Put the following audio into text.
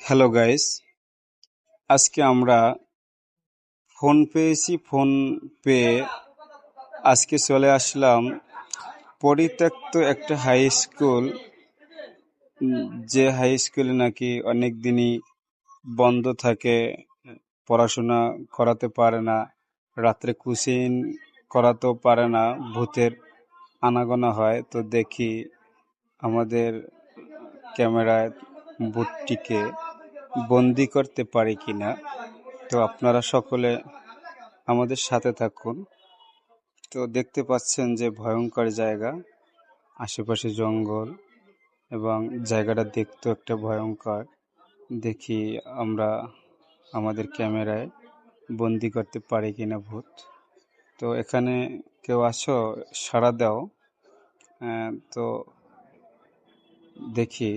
Hello guys, আজকে আমরা phone পেয়েছি। ফোন পেয়ে আজকে চলে আসলাম পরিত্যক্ত একটা হাই স্কুল, যে হাই স্কুলে নাকি অনেক দিনই বন্ধ থাকে, পড়াশোনা করাতে পারে না, রাত্রে কোচিং করাতেও পারে না, ভূতের আনাগোনা হয়। তো দেখি আমাদের ক্যামেরায় ভূতটিকে বন্দি করতে পারি কিনা। তো আপনারা সকলে আমাদের সাথে থাকুন। তো দেখতে পাচ্ছেন যে ভয়ঙ্কর জায়গা, আশেপাশে জঙ্গল এবং জায়গাটা দেখতেও একটা ভয়ঙ্কর। দেখি আমরা আমাদের ক্যামেরায় বন্দি করতে পারি কিনা ভূত। তো এখানে কেউ আসো, সাড়া দাও। তো দেখি